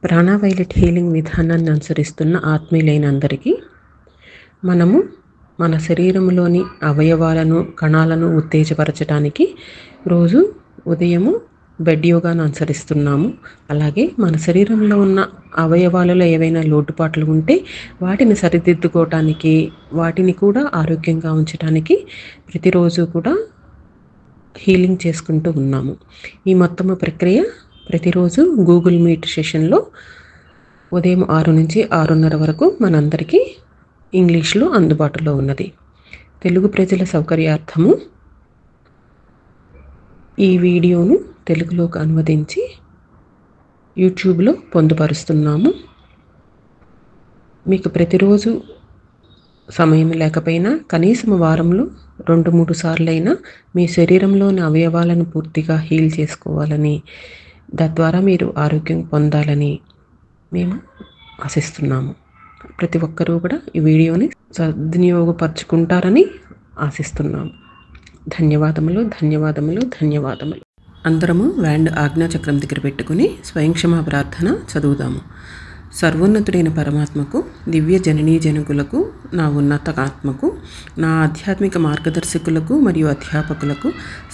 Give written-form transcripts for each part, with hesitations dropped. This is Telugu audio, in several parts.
ప్రాణవైలెట్ హీలింగ్ విధానాన్ని అనుసరిస్తున్న ఆత్మీయులైన అందరికీ మనము మన శరీరంలోని అవయవాలను కణాలను ఉత్తేజపరచడానికి రోజు ఉదయము బెడ్ యోగాను అనుసరిస్తున్నాము. అలాగే మన శరీరంలో ఉన్న అవయవాలలో ఏవైనా లోటుపాట్లు ఉంటే వాటిని సరిదిద్దుకోవటానికి, వాటిని కూడా ఆరోగ్యంగా ఉంచడానికి ప్రతిరోజు కూడా హీలింగ్ చేసుకుంటూ ఉన్నాము. ఈ మొత్తము ప్రక్రియ ప్రతిరోజు గూగుల్ మీట్ సెషన్లో ఉదయం 6 నుంచి 6:30 వరకు మనందరికీ ఇంగ్లీష్లో అందుబాటులో ఉన్నది. తెలుగు ప్రజల సౌకర్యార్థము ఈ వీడియోను తెలుగులోకి అనువదించి యూట్యూబ్లో పొందుపరుస్తున్నాము. మీకు ప్రతిరోజు సమయం లేకపోయినా కనీసం వారంలో 2-3 సార్లైనా మీ శరీరంలోని అవయవాలను పూర్తిగా హీల్ చేసుకోవాలని, తద్వారా మీరు ఆరోగ్యం పొందాలని మేము ఆశిస్తున్నాము. ప్రతి ఒక్కరూ కూడా ఈ వీడియోని సద్వినియోగపరచుకుంటారని ఆశిస్తున్నాము. ధన్యవాదములు, ధన్యవాదములు, ధన్యవాదములు. అందరము వ్యాండ్ ఆజ్ఞాచక్రం దగ్గర పెట్టుకుని స్వయంక్షమా ప్రార్థన చదువుదాము. సర్వోన్నతుడైన పరమాత్మకు, దివ్య జననీ జనకులకు, నా ఉన్నత ఆత్మకు, నా ఆధ్యాత్మిక మార్గదర్శకులకు మరియు అధ్యాపకులకు,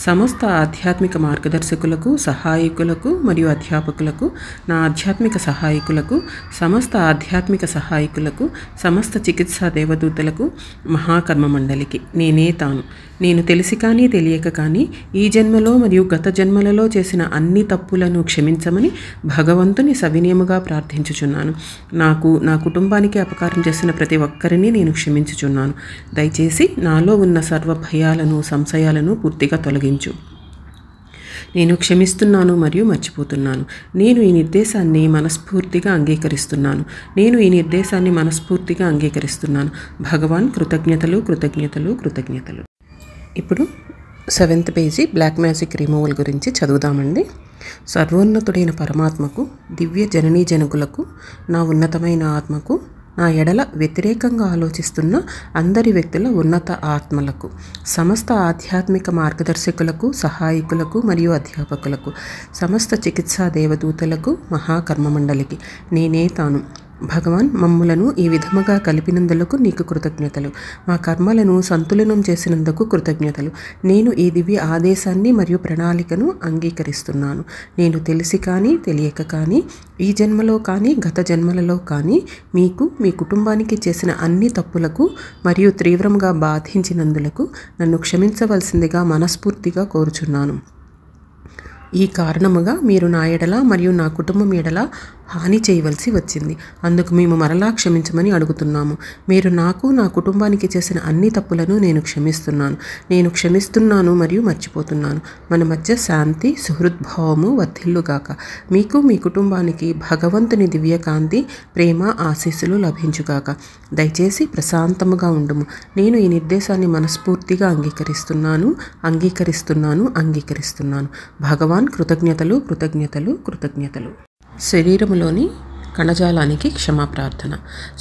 సమస్త ఆధ్యాత్మిక మార్గదర్శకులకు, సహాయకులకు మరియు అధ్యాపకులకు, నా ఆధ్యాత్మిక సహాయకులకు, సమస్త ఆధ్యాత్మిక సహాయకులకు, సమస్త చికిత్సా దేవదూతలకు, మహాకర్మ మండలికి నేనే తాను, నేను తెలిసి కానీ తెలియక కానీ ఈ జన్మలో మరియు గత జన్మలలో చేసిన అన్ని తప్పులను క్షమించమని భగవంతుని సవినయముగా ప్రార్థించుచున్నాను. నాకు, నా కుటుంబానికి అపకారం చేసిన ప్రతి ఒక్కరిని నేను క్షమించుచున్నాను. దయచేసి నాలో ఉన్న సర్వ భయాలను, సంశయాలను పూర్తిగా తొలగించు. నేను క్షమిస్తున్నాను మరియు మర్చిపోతున్నాను. నేను ఈ నిర్దేశాన్ని మనస్ఫూర్తిగా అంగీకరిస్తున్నాను. భగవాన్ కృతజ్ఞతలు, కృతజ్ఞతలు, కృతజ్ఞతలు. ఇప్పుడు 7th page black magic removal గురించి చదువుదామండి. సర్వోన్నతుడైన పరమాత్మకు, దివ్య జననీ జనకులకు, నా ఉన్నతమైన ఆత్మకు, నా ఎడల వ్యతిరేకంగా ఆలోచిస్తున్న అందరి వ్యక్తుల ఉన్నత ఆత్మలకు, సమస్త ఆధ్యాత్మిక మార్గదర్శకులకు, సహాయకులకు మరియు అధ్యాపకులకు, సమస్త చికిత్సా దేవదూతలకు, మహాకర్మ మండలికి నేనే తాను. భగవాన్, మమ్ములను ఈ విధముగా కలిపినందులకు నీకు కృతజ్ఞతలు. మా కర్మలను సంతులనం చేసినందుకు కృతజ్ఞతలు. నేను ఈ దివ్య ఆదేశాన్ని మరియు ప్రణాళికను అంగీకరిస్తున్నాను. నేను తెలిసి కానీ తెలియక కానీ ఈ జన్మలో కానీ గత జన్మలలో కానీ మీకు, మీ కుటుంబానికి చేసిన అన్ని తప్పులకు మరియు తీవ్రంగా బాధించినందులకు నన్ను క్షమించవలసిందిగా మనస్ఫూర్తిగా కోరుచున్నాను. ఈ కారణముగా మీరు నా ఎడల మరియు నా కుటుంబం ఎడల హాని చేయవలసి వచ్చింది. అందుకు మేము మరలా క్షమించమని అడుగుతున్నాము. మీరు నాకు, నా కుటుంబానికి చేసిన అన్ని తప్పులను నేను క్షమిస్తున్నాను మరియు మర్చిపోతున్నాను. మన మధ్య శాంతి, సుహృద్భావము వర్ధిల్లుగాక. మీకు, మీ కుటుంబానికి భగవంతుని దివ్యకాంతి, ప్రేమ, ఆశీస్సులు లభించుగాక. దయచేసి ప్రశాంతముగా ఉండుము. నేను ఈ నిర్దేశాన్ని మనస్ఫూర్తిగా అంగీకరిస్తున్నాను. భగవాన్ కృతజ్ఞతలు, కృతజ్ఞతలు, కృతజ్ఞతలు. శరీరములోని కణజాలానికి క్షమాప్రార్థన.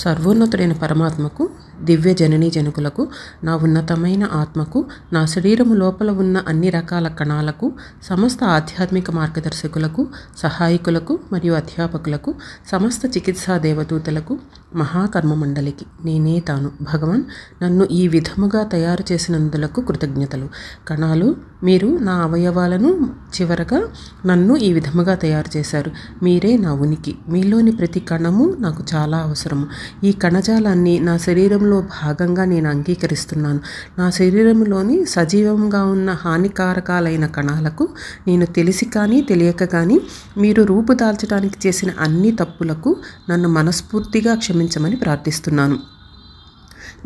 సర్వోన్నతుడైన పరమాత్మకు, దివ్య జననీ జనకులకు, నా ఉన్నతమైన ఆత్మకు, నా శరీరము లోపల ఉన్న అన్ని రకాల కణాలకు, సమస్త ఆధ్యాత్మిక మార్గదర్శకులకు, సహాయకులకు మరియు అధ్యాపకులకు, సమస్త చికిత్సా దేవదూతలకు, మహాకర్మ మండలికి నేనే తాను. భగవాన్, నన్ను ఈ విధముగా తయారు చేసినందులకు కృతజ్ఞతలు. కణాలు, మీరు నా అవయవాలను, చివరగా నన్ను ఈ విధముగా తయారు చేశారు. మీరే నా ఉనికి. మీలోని ప్రతి కణము నాకు చాలా అవసరము. ఈ కణజాలాన్ని నా శరీరంలో భాగంగా నేను అంగీకరిస్తున్నాను. నా శరీరంలోని సజీవంగా ఉన్న హానికారకాలైన కణాలకు నేను తెలిసి కానీ తెలియక కానీ మీరు రూపుదాల్చడానికి చేసిన అన్ని తప్పులకు నన్ను మనస్ఫూర్తిగా క్షమించమని ప్రార్థిస్తున్నాను.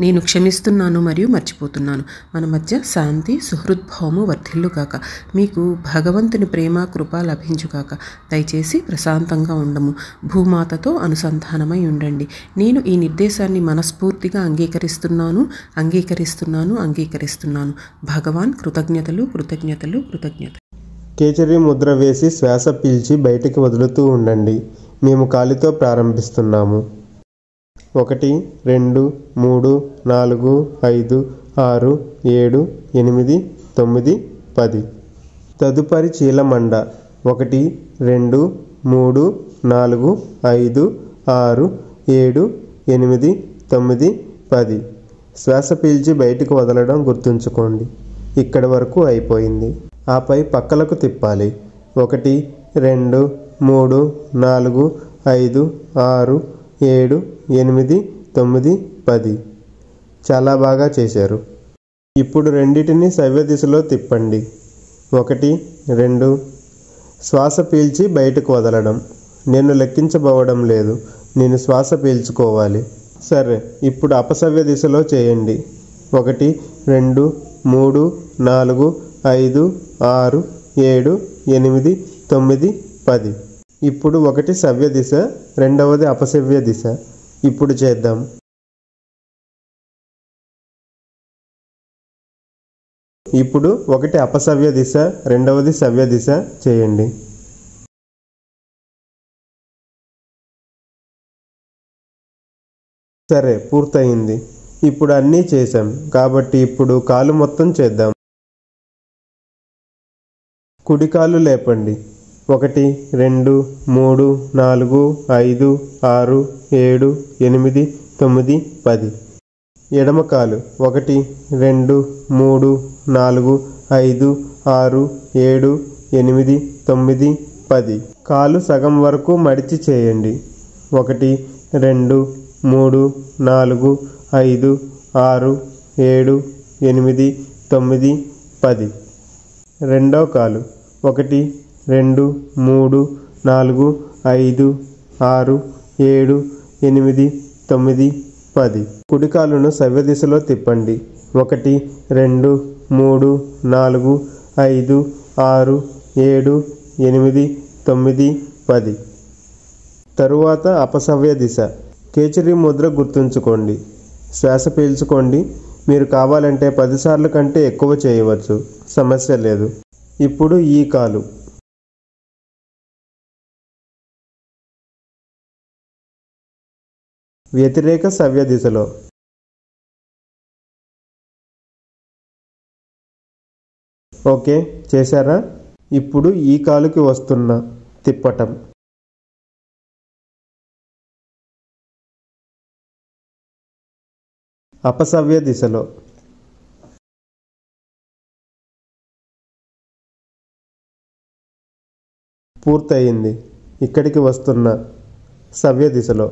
నేను క్షమిస్తున్నాను మరియు మర్చిపోతున్నాను. మన మధ్య శాంతి, సుహృద్భావము వర్ధిల్లుగాక. మీకు భగవంతుని ప్రేమ, కృప లభించుగాక. దయచేసి ప్రశాంతంగా ఉండము. భూమాతతో అనుసంధానమై ఉండండి. నేను ఈ నిర్దేశాన్ని మనస్ఫూర్తిగా అంగీకరిస్తున్నాను. భగవాన్ కృతజ్ఞతలు, కృతజ్ఞతలు, కృతజ్ఞతలు. కేచరి ముద్ర వేసి శ్వాస పీల్చి బయటికి వదులుతూ ఉండండి. మేము కాలితో ప్రారంభిస్తున్నాము. 1, 2, 3, 4, 5, 6, 7, 8, 9, 10. తదుపరి చీలమండ 1, 2, 3, 4 5 6 7 8 9 10. శ్వాస పీల్చి బయటకు వదలడం గుర్తుంచుకోండి. ఇక్కడి వరకు అయిపోయింది. ఆపై పక్కలకు తిప్పాలి. 1 2 3 4 5 6 7 8 9 10. చాలా బాగా చేశారు. ఇప్పుడు రెండిటిని సవ్య దిశలో తిప్పండి. 1 2. శ్వాస పీల్చి బయటకు వదలడం. నేను లెక్కించబోవడం లేదు, నేను శ్వాస పీల్చుకోవాలి. సరే, ఇప్పుడు అపసవ్య దిశలో చేయండి. 1 2 3 4 5 6 7 8 9 10. ఇప్పుడు 1 సవ్య దిశ, రెండవది అపసవ్య దిశ. ఇప్పుడు చేద్దాం. ఇప్పుడు 1 అపసవ్య దిశ, రెండవది సవ్య దిశ చేయండి. సరే, పూర్తయింది. ఇప్పుడు అన్నీ చేశాం కాబట్టి ఇప్పుడు కాలు మొత్తం చేద్దాం. కుడి కాలు లేపండి. 1 2 3 4 5 6 7 8 9 10. ఎడమ కాలు 1 2 3 4 5 6 7 8 9 10. కాలు సగం వరకు మడిచి చేయండి. 1 2 3 4 5 6 7 8 9 10. రెండో కాలు 1 2 3 4 5 6 7 8 9 10. కుడి కాలును సవ్య దిశలో తిప్పండి. 1 2 3 4 5 6 7 8 9 10. తరువాత అపసవ్య దిశ. కేచరి ముద్ర గుర్తుంచుకోండి. శ్వాస పీల్చుకోండి. మీరు కావాలంటే 10 సార్లు కంటే ఎక్కువ చేయవచ్చు, సమస్య లేదు. ఇప్పుడు ఈ కాలు. వ్యతిరేక సవ్య దిశలో. ఓకే, చేశారా? ఇప్పుడు ఈ కాలుకి వస్తున్న తిప్పటం. అపసవ్య దిశలో. పూర్తయింది. ఇక్కడికి వస్తున్న సవ్య దిశలో.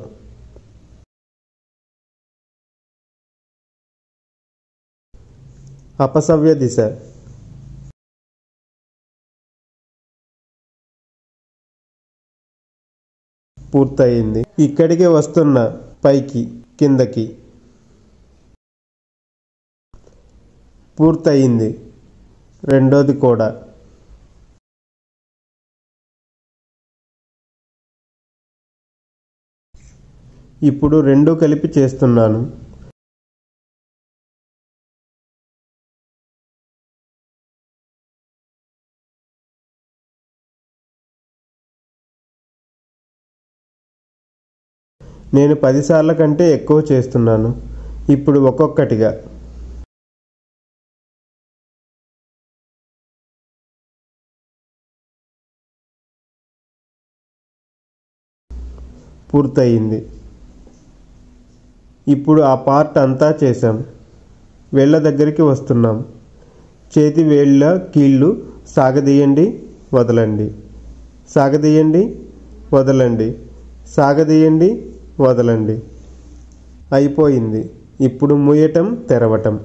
అపసవ్య దిశ. పూర్తయింది. ఇక్కడికి వస్తున్న పైకి కిందకి. పూర్తయింది. రెండోది కూడా. ఇప్పుడు రెండు కలిపి చేస్తున్నాను. నేను 10 సార్ల కంటే ఎక్కువ చేస్తున్నాను. ఇప్పుడు ఒక్కొక్కటిగా. పూర్తయింది. ఇప్పుడు ఆ పార్ట్ అంతా చేశాం. వేళ్ళ దగ్గరికి వస్తున్నాం. చేతి వేళ్ళ కీళ్ళు సాగదీయండి, వదలండి, సాగదీయండి, వదలండి, సాగదీయండి, వదలండి. అయిపోయింది. ఇప్పుడు మూయటం, తెరవటం.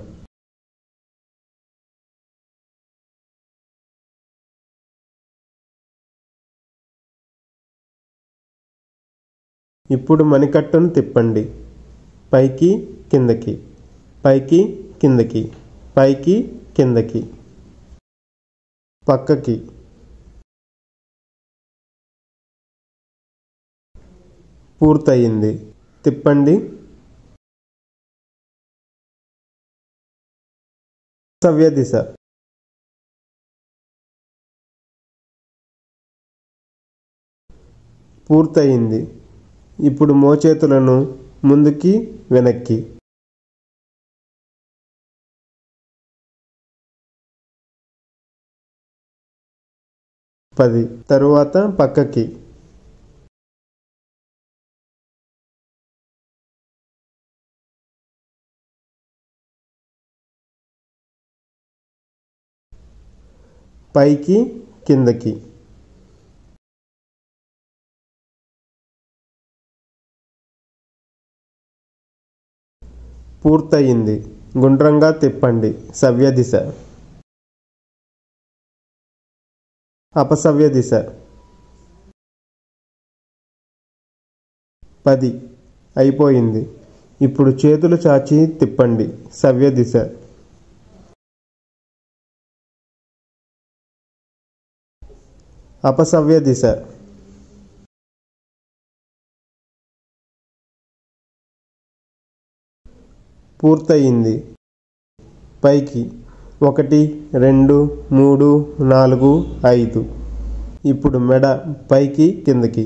ఇప్పుడు మణికట్టును తిప్పండి. పైకి కిందకి, పైకి కిందకి, పైకి కిందకి, పక్కకి. పూర్తయింది. తిప్పండి. సవ్య దిశ. పూర్తయింది. ఇప్పుడు మోచేతులను ముందుకి వెనక్కి. తరువాత పక్కకి. పైకి కిందకి. పూర్తయింది. గుండ్రంగా తిప్పండి. సవ్యదిశ. అపసవ్య దిశ. 10. అయిపోయింది. ఇప్పుడు చేతులు చాచి తిప్పండి. సవ్యదిశ. అపసవ్య దిశ. పూర్తయింది. పైకి 1 2 3 4 5. ఇప్పుడు మెడ పైకి కిందకి.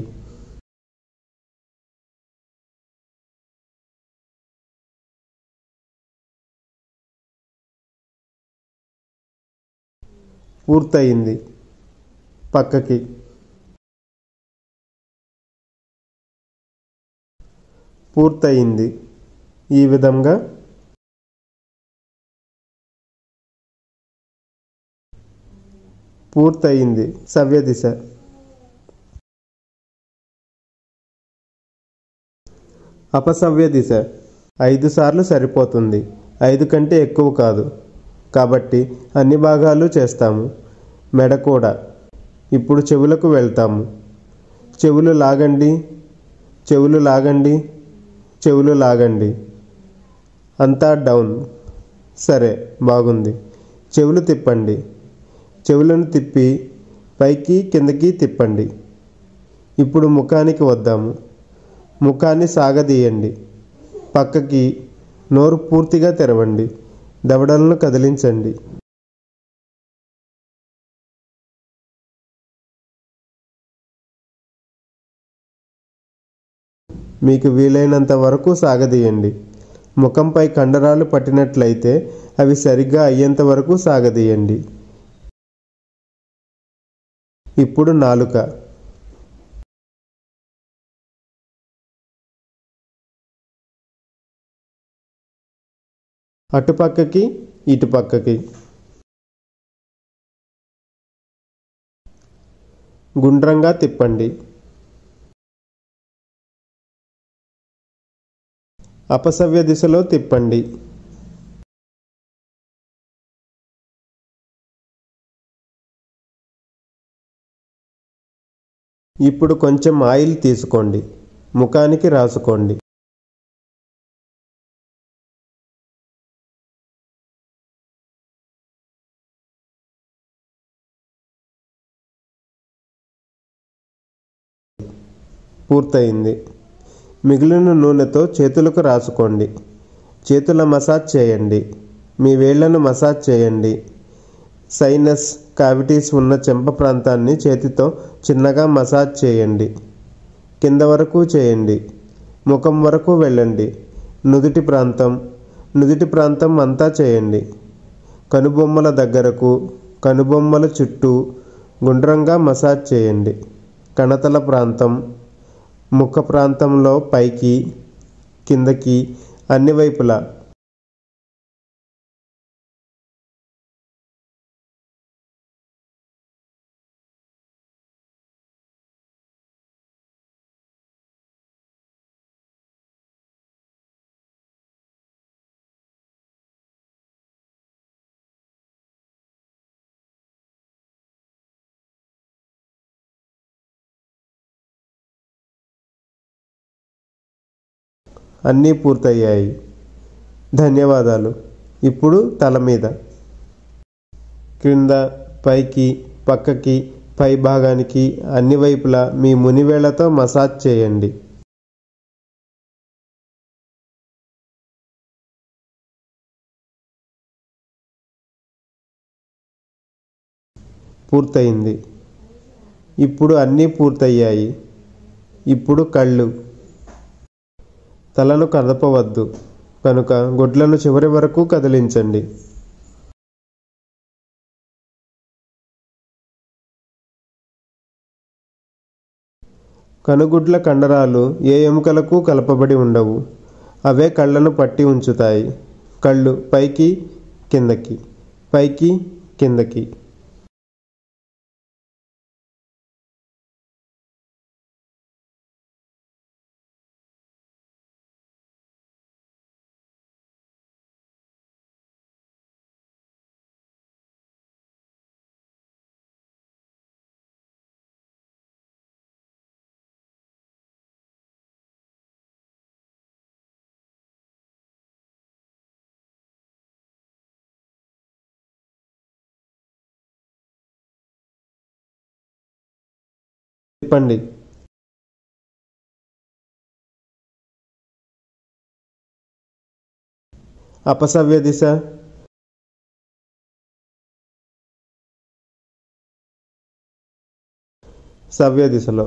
పూర్తయింది. పక్కకి. పూర్తయింది. ఈ విధంగా పూర్తయింది. సవ్యదిశ. అపసవ్య దిశ. 5 సార్లు సరిపోతుంది. 5 కంటే ఎక్కువ కాదు. కాబట్టి అన్ని భాగాలు చేస్తాము. మెడ కూడా. ఇప్పుడు చెవులకు వెళ్తాము. చెవులు లాగండి, చెవులు లాగండి, చెవులు లాగండి. అంతా డౌన్. సరే, బాగుంది. చెవులు తిప్పండి. చెవులను తిప్పి పైకి కిందకి తిప్పండి. ఇప్పుడు ముఖానికి వద్దాము. ముఖాన్ని సాగదీయండి. పక్కకి. నోరు పూర్తిగా తెరవండి. దవడలను కదిలించండి. మీకు వీలైనంత వరకు సాగదీయండి. ముఖంపై కండరాలు పట్టినట్లయితే అవి సరిగ్గా అయ్యేంత వరకు సాగదీయండి. ఇప్పుడు నాలుక. అటుపక్కకి ఇటుపక్కకి. గుండ్రంగా తిప్పండి. అపసవ్య దిశలో తిప్పండి. ఇప్పుడు కొంచెం ఆయిల్ తీసుకోండి. ముఖానికి రాసుకోండి. పూర్తయింది. మిగిలిన నూనెతో చేతులకు రాసుకోండి. చేతుల మసాజ్ చేయండి. మీ వేళ్లను మసాజ్ చేయండి. సైనస్ కావిటీస్ ఉన్న చెంప ప్రాంతాన్ని చేతితో చిన్నగా మసాజ్ చేయండి. కింద వరకు చేయండి. ముఖం వరకు వెళ్ళండి. నుదుటి ప్రాంతం అంతా చేయండి. కనుబొమ్మల దగ్గరకు, కనుబొమ్మల చుట్టూ గుండ్రంగా మసాజ్ చేయండి. కణతల ప్రాంతం, ముఖ ప్రాంతంలో పైకి కిందకి అన్ని వైపులా. అన్నీ పూర్తయ్యాయి. ధన్యవాదాలు. ఇప్పుడు తల మీద. క్రింద, పైకి, పక్కకి, పై భాగానికి అన్ని వైపులా మీ మునివేళ్లతో మసాజ్ చేయండి. పూర్తయింది. ఇప్పుడు అన్నీ పూర్తయ్యాయి. ఇప్పుడు కళ్ళు. తలను కదపవద్దు కనుక గుడ్లను చివరి వరకు కదిలించండి. కనుగుడ్ల కండరాలు ఏ ఎముకలకు కలపబడి ఉండవు. అవే కళ్ళను పట్టి ఉంచుతాయి. కళ్ళు పైకి కిందకి, పైకి కిందకి. తిప్పండి. అపసవ్య దిశ, సవ్య దిశలో.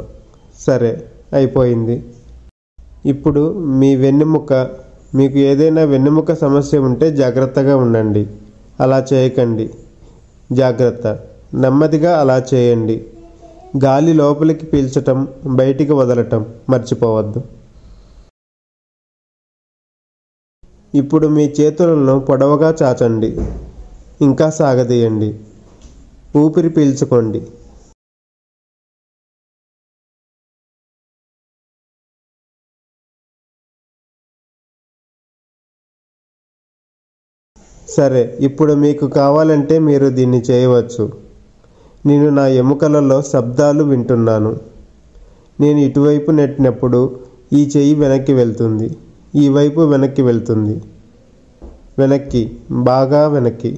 సరే, అయిపోయింది. ఇప్పుడు మీ వెన్నెముక, మీకు ఏదైనా వెన్నెముక సమస్య ఉంటే జాగ్రత్తగా ఉండండి. అలా చేయకండి. జాగ్రత్త, నెమ్మదిగా అలా చేయండి. గాలి లోపలికి పీల్చటం, బయటికి వదలటం మర్చిపోవద్దు. ఇప్పుడు మీ చేతులను పొడవుగా చాచండి. ఇంకా సాగదీయండి. ఊపిరి పీల్చుకోండి. సరే, ఇప్పుడు మీకు కావాలంటే మీరు దీన్ని చేయవచ్చు. నేను నా ఎముకలలో శబ్దాలు వింటున్నాను. నేను ఇటువైపు నెట్టినప్పుడు ఈ చెయ్యి వెనక్కి వెళ్తుంది, ఈ వైపు వెనక్కి వెళ్తుంది. వెనక్కి, బాగా వెనక్కి.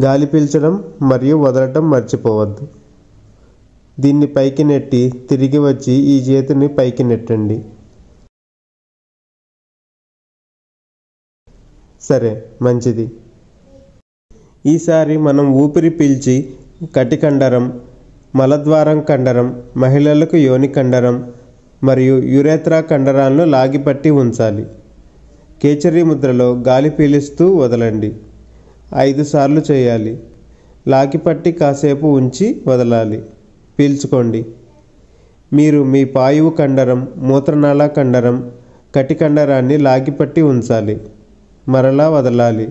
గాలి పీల్చడం మరియు వదలటం మర్చిపోవద్దు. దీన్ని పైకి నెట్టి తిరిగి వచ్చి ఈ చేతిని పైకి నెట్టండి. సరే, మంచిది. ఈసారి మనం ఊపిరి పీల్చి కటికండరం, మలద్వారం కండరం, మహిళలకు యోని కండరం మరియు యురేత్రా కండరాలను లాగిపట్టి ఉంచాలి. కేచరి ముద్రలో గాలి పీలుస్తూ వదలండి. 5 సార్లు చేయాలి. లాగిపట్టి కాసేపు ఉంచి వదలాలి. పీల్చుకోండి. మీరు మీ పాయువు కండరం, మూత్రనాళ కండరం, కటికండరాన్ని లాగిపట్టి ఉంచాలి. మరలా వదలాలి.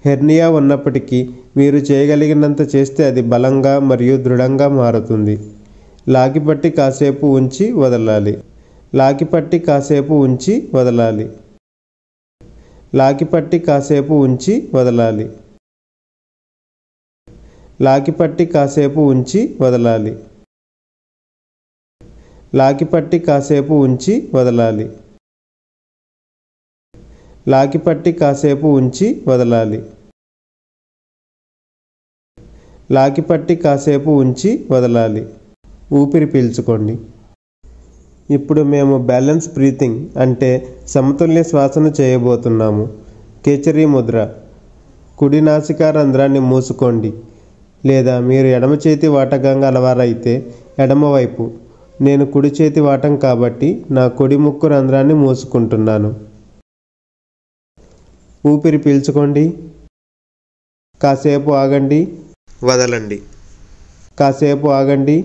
హెర్నియా ఉన్నప్పటికీ మీరు చేయగలిగినంత చేస్తే అది బలంగా మరియు దృఢంగా మారుతుంది. లాగిపట్టి కాసేపు ఉంచి వదలాలి. లాగిపట్టి కాసేపు ఉంచి వదలాలి. లాగిపట్టి కాసేపు ఉంచి వదలాలి. లాగిపట్టి కాసేపు ఉంచి వదలాలి. లాగిపట్టి కాసేపు ఉంచి వదలాలి. లాగిపట్టి కాసేపు ఉంచి వదలాలి. లాగిపట్టి కాసేపు ఉంచి వదలాలి. ఊపిరి పీల్చుకోండి. ఇప్పుడు మేము బ్యాలెన్స్ బ్రీతింగ్ అంటే సమతుల్య శ్వాసను చేయబోతున్నాము. కేచరి ముద్ర. కుడి నాసికా రంధ్రాన్ని మూసుకోండి, లేదా మీరు ఎడమ చేతి వాటకంగా అలవారైతే ఎడమవైపు. నేను కుడి చేతి వాటం కాబట్టి నా కుడి ముక్కు రంధ్రాన్ని మూసుకుంటున్నాను. ఊపిరి పీల్చుకోండి. కాసేపు ఆగండి, వదలండి. కాసేపు ఆగండి.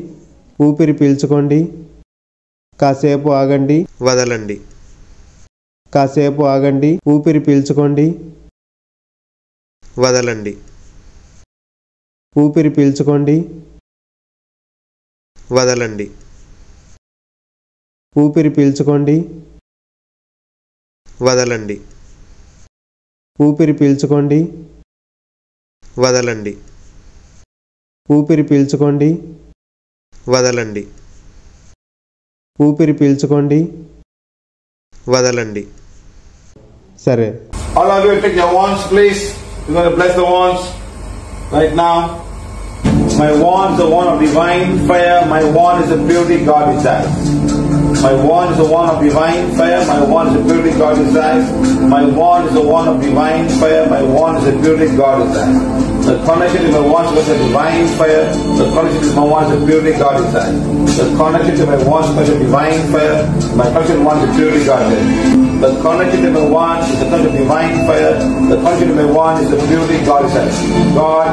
ఊపిరి పీల్చుకోండి. కాసేపు ఆగండి, వదలండి. కాసేపు ఆగండి. ఊపిరి పీల్చుకోండి. వదలండి. ఊపిరి పీల్చుకోండి. వదలండి. ఊపిరి పీల్చుకోండి. వదలండి. ఊపిరి పీల్చుకోండి. వదలండి. ఊపిరి పీల్చుకోండి. వదలండి. ఊపిరి పీల్చుకోండి. వదలండి. సరే. All of you take your wands, please. We're going to bless the wands right now. My wand is the wand of divine fire. My wand is the purity God desires. My wand is the wand of divine fire. My wand is the purity God desires. My wand is the wand of divine fire. My wand is the purity God desires. The connection to my wand is the divine fire. The connection to my wand is the purity God desires. The connection to my wand is the divine fire. My connection to my wand is the purity God desires. The connection to my wand is the connection of divine fire. The connection to my wand is the purity God desires. God,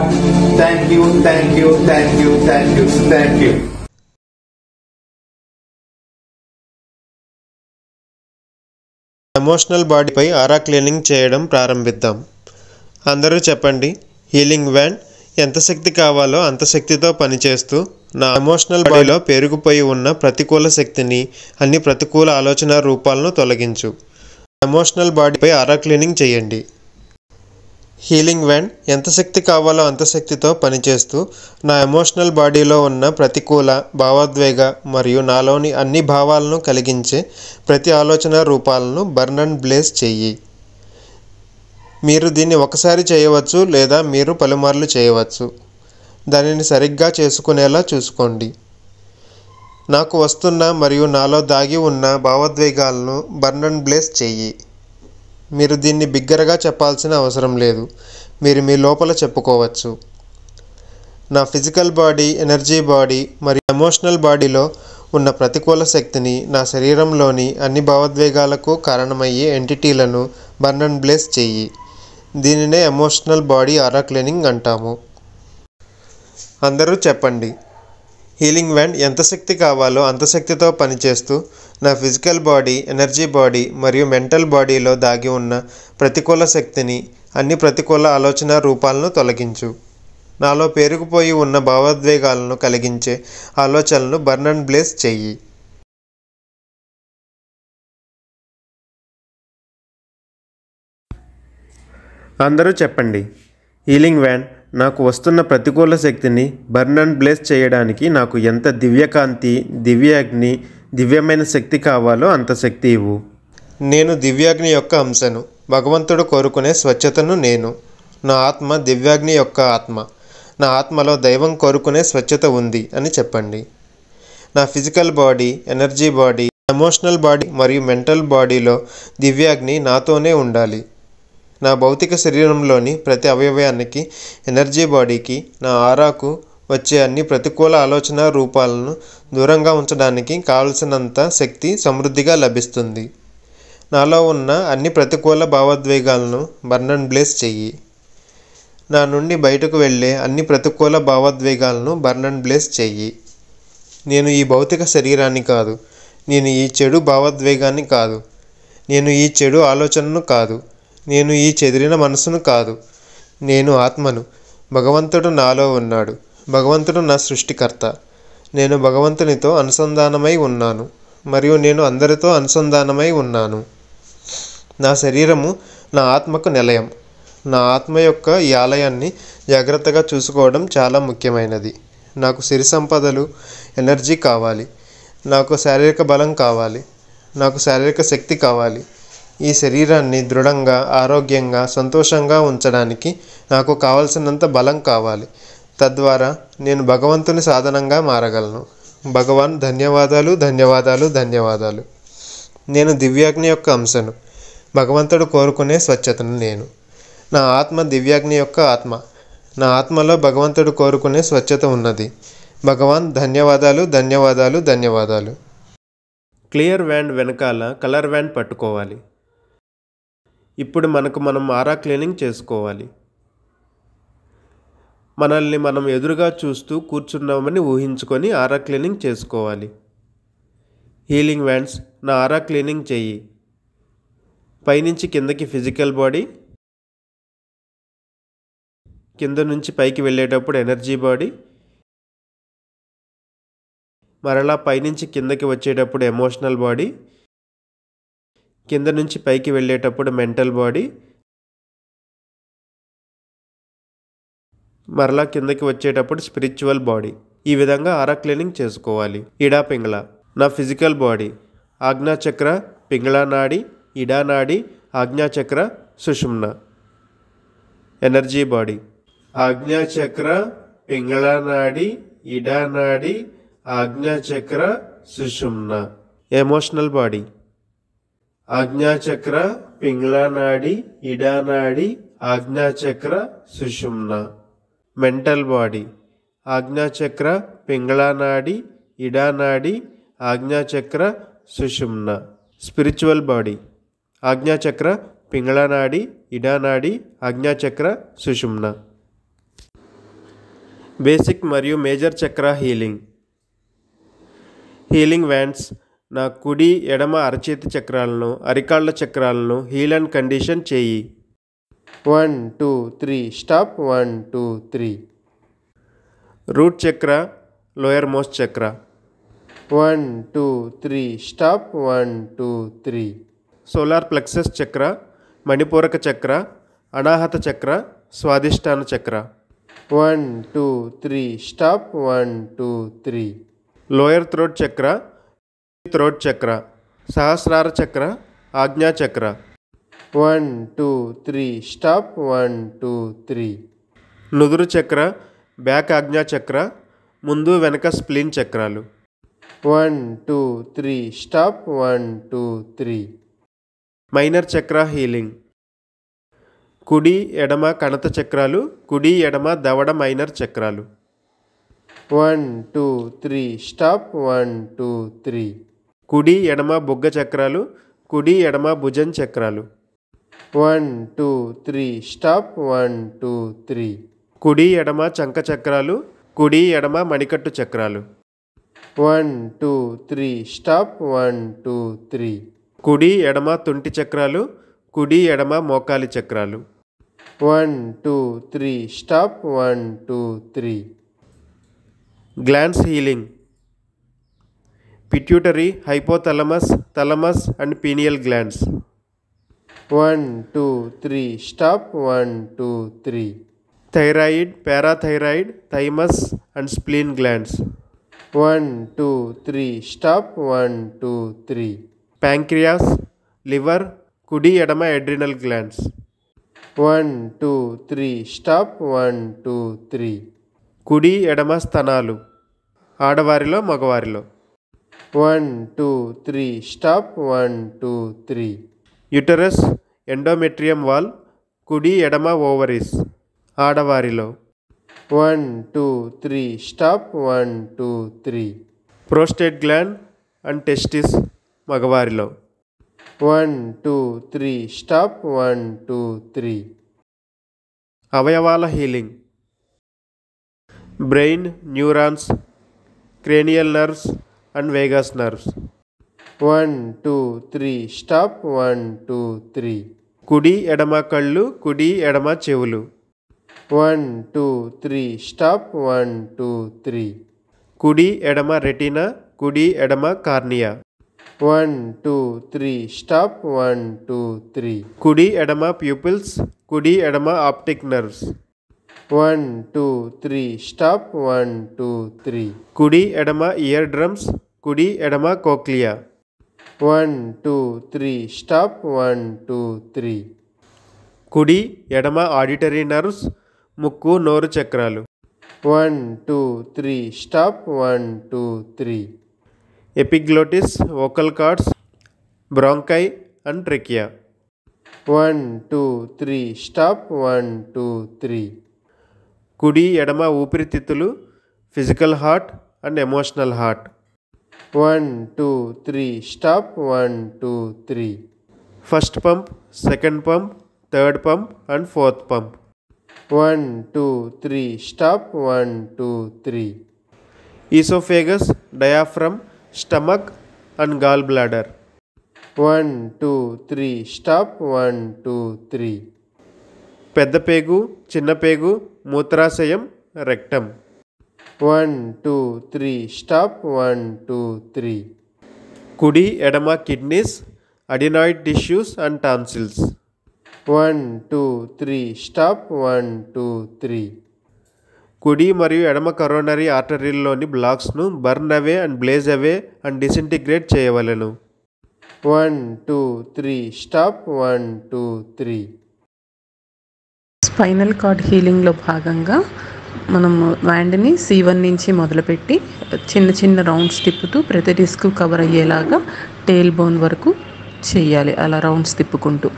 thank you, thank you, thank you, thank you, thank you. Emotional బాడీపై ఆరా క్లీనింగ్ చేయడం ప్రారంభిద్దాం. అందరూ చెప్పండి. హీలింగ్ వ్యాండ్ ఎంత శక్తి కావాలో అంత శక్తితో పనిచేస్తూ నా ఎమోషనల్ బాడీలో పేరుకుపోయి ఉన్న ప్రతికూల శక్తిని, అన్ని ప్రతికూల ఆలోచన రూపాలను తొలగించు. ఎమోషనల్ బాడీపై ఆరా క్లీనింగ్ చేయండి. హీలింగ్ వ్యాండ్ ఎంత శక్తి కావాలో అంత శక్తితో పనిచేస్తూ నా ఎమోషనల్ బాడీలో ఉన్న ప్రతికూల, భావోద్వేగ మరియు నాలోని అన్ని భావాలను కలిగించే ప్రతి ఆలోచన రూపాలను బర్న్ అండ్ బ్లేస్ చెయ్యి. మీరు దీన్ని ఒకసారి చేయవచ్చు లేదా మీరు పలుమార్లు చేయవచ్చు. దానిని సరిగ్గా చేసుకునేలా చూసుకోండి. నాకు వస్తున్న మరియు నాలో దాగి ఉన్న భావోద్వేగాలను బర్న్ అండ్ బ్లేస్ చెయ్యి. మీరు దీన్ని బిగ్గరగా చెప్పాల్సిన అవసరం లేదు, మీరు మీ లోపల చెప్పుకోవచ్చు. నా ఫిజికల్ బాడీ, ఎనర్జీ బాడీ మరియు ఎమోషనల్ బాడీలో ఉన్న ప్రతికూల శక్తిని నా శరీరంలోని అన్ని భావోద్వేగాలకు కారణమయ్యే ఎంటిటీలను బర్న్ అండ్ బ్లేస్ చెయ్యి. దీనినే ఎమోషనల్ బాడీ ఆరా క్లీనింగ్ అంటాము. అందరూ చెప్పండి. హీలింగ్ వ్యాండ్ ఎంత శక్తి కావాలో అంత శక్తితో పనిచేస్తూ నా ఫిజికల్ బాడీ, ఎనర్జీ బాడీ మరియు మెంటల్ బాడీలో దాగి ఉన్న ప్రతికూల శక్తిని, అన్ని ప్రతికూల ఆలోచన రూపాలను తొలగించు. నాలో పేరుకుపోయి ఉన్న భావోద్వేగాలను కలిగించే ఆలోచనలను బర్న్ అండ్ బ్లేస్ చెయ్యి. అందరూ చెప్పండి. హీలింగ్ వ్యాండ్ నాకు వస్తున్న ప్రతికూల శక్తిని బర్న్ అండ్ బ్లేస్ చేయడానికి నాకు ఎంత దివ్యకాంతి, దివ్యాగ్ని, దివ్యమైన శక్తి కావాలో అంత శక్తి ఇవ్వు. నేను దివ్యాగ్ని యొక్క అంశను. భగవంతుడు కోరుకునే స్వచ్ఛతను నేను. నా ఆత్మ దివ్యాగ్ని యొక్క ఆత్మ. నా ఆత్మలో దైవం కోరుకునే స్వచ్ఛత ఉంది అని చెప్పండి. నా physical body, energy body, emotional body మరియు మెంటల్ బాడీలో దివ్యాగ్ని నాతోనే ఉండాలి. నా భౌతిక శరీరంలోని ప్రతి అవయవానికి, ఎనర్జీ బాడీకి, నా ఆరాకు వచ్చే అన్ని ప్రతికూల ఆలోచన రూపాలను దూరంగా ఉంచడానికి కావలసినంత శక్తి సమృద్ధిగా లభిస్తుంది. నాలో ఉన్న అన్ని ప్రతికూల భావోద్వేగాలను బర్న్ అండ్ బ్లేస్ చెయ్యి. నా నుండి బయటకు వెళ్ళే అన్ని ప్రతికూల భావోద్వేగాలను బర్న్ అండ్ బ్లేస్ చెయ్యి. నేను ఈ భౌతిక శరీరాన్ని కాదు. నేను ఈ చెడు భావోద్వేగాన్ని కాదు. నేను ఈ చెడు ఆలోచనను కాదు. నేను ఈ చెదిరిన మనసును కాదు. నేను ఆత్మను. భగవంతుడు నాలో ఉన్నాడు. భగవంతుడు నా సృష్టికర్త. నేను భగవంతునితో అనుసంధానమై ఉన్నాను మరియు నేను అందరితో అనుసంధానమై ఉన్నాను. నా శరీరము నా ఆత్మకు నిలయం. నా ఆత్మ యొక్క ఈ ఆలయాన్ని జాగ్రత్తగా చూసుకోవడం చాలా ముఖ్యమైనది. నాకు సిరి సంపదలు, ఎనర్జీ కావాలి. నాకు శారీరక బలం కావాలి. నాకు శారీరక శక్తి కావాలి. ఈ శరీరాన్ని దృఢంగా, ఆరోగ్యంగా, సంతోషంగా ఉంచడానికి నాకు కావలసినంత బలం కావాలి. తద్వారా నేను భగవంతుని సాధనంగా మారగలను. భగవాన్, ధన్యవాదాలు, ధన్యవాదాలు, ధన్యవాదాలు. నేను దివ్యాగ్ని యొక్క అంశను. భగవంతుడు కోరుకునే స్వచ్ఛతను నేను. నా ఆత్మ దివ్యాగ్ని యొక్క ఆత్మ. నా ఆత్మలో భగవంతుడు కోరుకునే స్వచ్ఛత ఉన్నది. భగవాన్, ధన్యవాదాలు, ధన్యవాదాలు, ధన్యవాదాలు. క్లియర్ వ్యాండ్ వెనకాల కలర్ వ్యాండ్ పట్టుకోవాలి. ఇప్పుడు మనం ఆరా క్లీనింగ్ చేసుకోవాలి. మనల్ని మనం ఎదురుగా చూస్తూ కూర్చున్నామని ఊహించుకొని ఆరా క్లీనింగ్ చేసుకోవాలి. హీలింగ్ వ్యాండ్స్ నా ఆరా క్లీనింగ్ చెయ్యి. పైనుంచి కిందకి ఫిజికల్ బాడీ, కింద నుంచి పైకి వెళ్ళేటప్పుడు ఎనర్జీ బాడీ, మరలా పైనుంచి కిందకి వచ్చేటప్పుడు ఎమోషనల్ బాడీ, కింద నుంచి పైకి వెళ్ళేటప్పుడు మెంటల్ బాడీ, మరలా కిందకి వచ్చేటప్పుడు స్పిరిచువల్ బాడీ. ఈ విధంగా ఆరా క్లీనింగ్ చేసుకోవాలి. ఇడా పింగళ నా ఫిజికల్ బాడీ. ఆజ్ఞాచక్ర, పింగళ నాడి, ఇడా నాడి, ఆజ్ఞాచక్ర, సుషుమ్న. Energy body. ఆజ్ఞాచక్ర, పింగళ నాడి, ఇడా నాడి, ఆజ్ఞాచక్ర, సుషుమ్న. Emotional body. ఆజ్ఞాచక్ర, పింగళ నాడి, ఇడా నాడి, ఆజ్ఞాచక్ర, సుషుమ్న. Mental body. ఆజ్ఞాచక్ర, పింగళ నాడి, ఇడా నాడి, ఆజ్ఞాచక్ర, సుషుమ్న. Spiritual body. ఆజ్ఞాచక్ర, పింగళ నాడి, ఇడా నాడి, ఆజ్ఞాచక్ర, సుషుమ్న. బేసిక్ మరియు మేజర్ చక్ర హీలింగ్. హీలింగ్ వ్యాండ్స్ నా కుడి, ఎడమ అరచేతి చక్రాలను, అరికాళ్ళ చక్రాలను హీల్ అండ్ కండిషన్ చేయి. 1 2 3 స్టాప్. 1 2 3. రూట్ చక్ర, లోయర్ మోస్ట్ చక్ర. 1 2 3 స్టాప్. 1 2 3. సోలార్ ప్లెక్సస్ చక్ర, మణిపూరక చక్ర, అనాహత చక్ర, స్వాదిష్టాన చక్ర. 1 2 3 స్టాప్. 1 2 3. లోయర్ థ్రోట్ చక్ర, థ్రోట్ చక్ర, సహస్రార చక్ర, ఆజ్ఞా చక్ర. 1 2 3 స్టాప్. 1 2 3. నుదురు చక్ర, బ్యాక్ ఆజ్ఞా చక్ర, ముందు వెనక స్ప్లీన్ చక్రాలు. 1 2 3 స్టాప్ 1 2 3. మైనర్ చక్ర హీలింగ్. కుడి ఎడమ కణత చక్రాలు, కుడి ఎడమ దవడ మైనర్ చక్రాలు. 1 2 3 స్టాప్ 1 2 3. కుడి ఎడమ బొగ్గ చక్రాలు, కుడి ఎడమ భుజం చక్రాలు. 1 2 3 స్టాప్ 1 2 3. కుడి ఎడమ చంక చక్రాలు, కుడి ఎడమ మణికట్టు చక్రాలు. 1 2 3 స్టాప్ 1 2 3. కుడి ఎడమ తుంటి చక్రాలు, కుడి ఎడమ మోకాలి చక్రాలు. 1 2 3 stop 1 2 3. Glands healing. Pituitary, hypothalamus, thalamus and pineal glands. 1 2 3 stop 1 2 3. Thyroid, parathyroid, thymus and spleen glands. 1 2 3 stop 1 2 3. Pancreas, liver, కుడి ఎడమ అడ్రినల్ గ్లాండ్స్. 1 2 3 స్టాప్ 1 2 3. కుడి ఎడమ స్తనాలు, ఆడవారిలో మగవారిలో. 1 2 3 స్టాప్ 1 2 3. యుటరస్, ఎండోమెట్రియం వాల్, కుడి ఎడమ ఓవరీస్, ఆడవారిలో. 1 2 3 stop 1 2 3. Prostate gland and testis, మగవారిలో. 1 2 3 స్టాప్ 1 2 3. అవయవాల healing. Brain, neurons, cranial nerves and vagus nerves. 1 2 3 stop 1 2 3. కుడి ఎడమ కళ్ళు, కుడి ఎడమ చెవులు. 1 2 3 స్టాప్ 1 2 3. కుడి ఎడమ రెటీనా, కుడి ఎడమ కార్నియా. 1 2 3 స్టాప్ 1 2 3. కుడి ఎడమ ప్యూపిల్స్, కుడి ఎడమ ఆప్టిక్ నర్వ్స్. 1 2 3 స్టాప్ 1 2 3. కుడి ఎడమ ఇయర్ డ్రమ్స్, కుడి ఎడమ కోక్లియా. 1 2 3 స్టాప్ 1 2 3. కుడి ఎడమ ఆడిటరీ నర్వ్స్, ముక్కు నోరు చక్రాలు. 1 2 3 stop 1 2 3. Epiglottis, vocal cords, bronchi and trachea. 1 2 3 stop 1 2 3. కుడి ఎడమ ఊపిరితిత్తులు, physical heart and emotional heart. 1 2 3 stop 1 2 3. First pump, second pump, third pump and fourth pump. 1 2 3 stop 1 2 3. Oesophagus, diaphragm, stomach and gall bladder. 1 2 3 stop 1 2 3. పెద్ద పేగు, చిన్న పేగు, మూత్రాశయం, రెక్టమ్. 1 2 3 స్టాప్ 1 2 3. కుడి ఎడమ kidneys, adenoid tissues and tonsils. 1 2 3 stop 1 2 3. కుడి మరియు ఎడమ కరోనరీ ఆర్టరీల్లోని బ్లాక్స్ను burn away and blaze away and disintegrate చేయవలెను. 1 2 3 స్టాప్ 1 2 3. స్పైనల్ కార్డ్ హీలింగ్లో భాగంగా మనము వ్యాండ్ని C1 నుంచి మొదలుపెట్టి చిన్న చిన్న రౌండ్స్ తిప్పుతూ ప్రతి డిస్క్ కవర్ అయ్యేలాగా టేల్ బోన్ వరకు చేయాలి. అలా రౌండ్స్ తిప్పుకుంటూ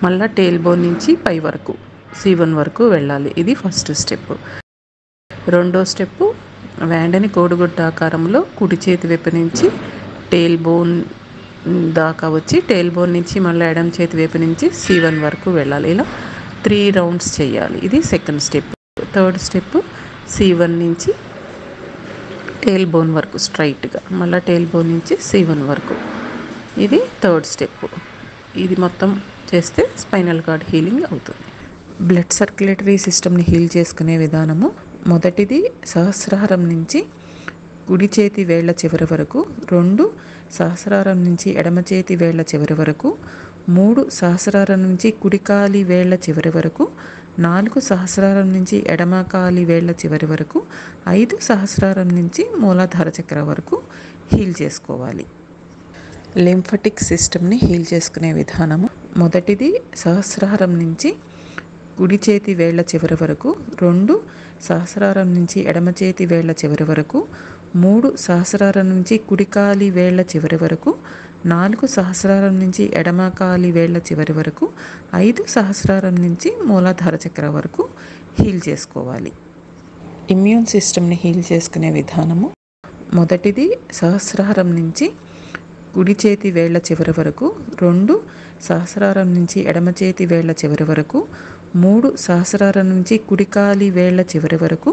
మళ్ళీ టేల్ బోన్ నుంచి పై వరకు C1 వరకు వెళ్ళాలి. ఇది ఫస్ట్ స్టెప్. రెండో స్టెప్పు వ్యాండ్ని కోడిగుడ్డ ఆకారంలో కుడి చేతి వైపు నుంచి టేల్ బోన్ దాకా వచ్చి టేల్ బోన్ నుంచి మళ్ళీ ఎడమ చేతి వైపు నుంచి C1 వరకు వెళ్ళాలి. ఇలా 3 రౌండ్స్ చేయాలి. ఇది second step. Third step C1 నుంచి టేల్ బోన్ వరకు స్ట్రైట్గా, మళ్ళీ టేల్ బోన్ నుంచి C1 వరకు. ఇది థర్డ్ స్టెప్. ఇది మొత్తం చేస్తే స్పైనల్ కార్డ్ హీలింగ్ అవుతుంది. బ్లడ్ సర్క్యులేటరీ సిస్టమ్ని హీల్ చేసుకునే విధానము. మొదటిది సహస్రారం నుంచి కుడి చేతి వేళ్ల చివరి వరకు, 2 సహస్రారం నుంచి ఎడమ చేతి వేళ్ల చివరి వరకు, 3 సహస్రారం నుంచి కుడి కాలి వేళ్ల చివరి వరకు, 4 సహస్రారం నుంచి ఎడమ కాలి వేళ్ల చివరి వరకు, 5 సహస్రారం నుంచి మూలాధార చక్ర వరకు హీల్ చేసుకోవాలి. లింఫటిక్ సిస్టమ్ని హీల్ చేసుకునే విధానము. మొదటిది సహస్రారం నుంచి కుడి చేతి వేళ్ల చివరి వరకు, 2 సహస్రారం నుంచి ఎడమ చేతి వేళ్ల చివరి వరకు, 3 సహస్రారం నుంచి కుడి కాలి వేళ్ల చివరి వరకు, 4 సహస్రారం నుంచి ఎడమ కాలి వేళ్ల చివరి వరకు, 5 సహస్రారం నుంచి మూలాధార చక్ర వరకు హీల్ చేసుకోవాలి. ఇమ్యూన్ సిస్టమ్ని హీల్ చేసుకునే విధానము: మొదటిది సహస్రారం నుంచి కుడి చేతి వేళ్ల చివరి వరకు, 2 సహస్రారం నుంచి ఎడమ చేతి వేళ్ల చివరి వరకు, 3 సహస్రారం నుంచి కుడి కాలి వేళ్ల చివరి వరకు,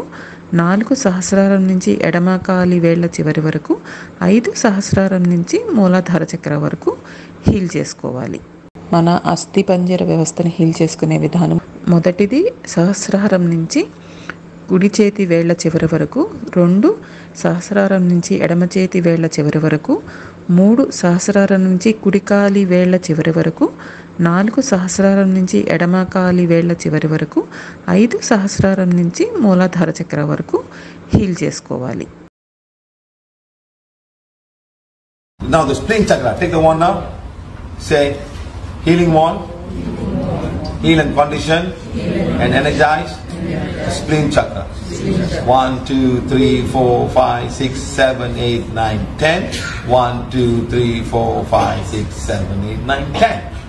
4 సహస్రారం నుంచి ఎడమ కాలి వేళ్ల చివరి వరకు, 5 సహస్రారం నుంచి మూలాధార చక్ర వరకు హీల్ చేసుకోవాలి. మన అస్థిపంజర వ్యవస్థను హీల్ చేసుకునే విధానం: మొదటిది సహస్రారం నుంచి కుడి చేతి వేళ్ల చివరి వరకు, 2 సహస్రారం నుంచి ఎడమ చేతి వేళ్ల చివరి వరకు, 3 సహస్రారం నుంచి కుడి కాలి వేళ్ల చివరి వరకు, 4 సహస్రారం నుంచి ఎడమ కాలి వేళ్ల చివరి వరకు, 5 సహస్రారం నుంచి మూలాధార చక్ర వరకు హీల్ చేసుకోవాలి. Now the spleen chakra. Take the wand now. Say, healing wand. Heal and condition and energize the spleen chakra. 1, 2, 3, 4, 5, 6, 7, 8, 9, 10. 1, 2, 3, 4, 5, 6, 7, 8, 9, 10.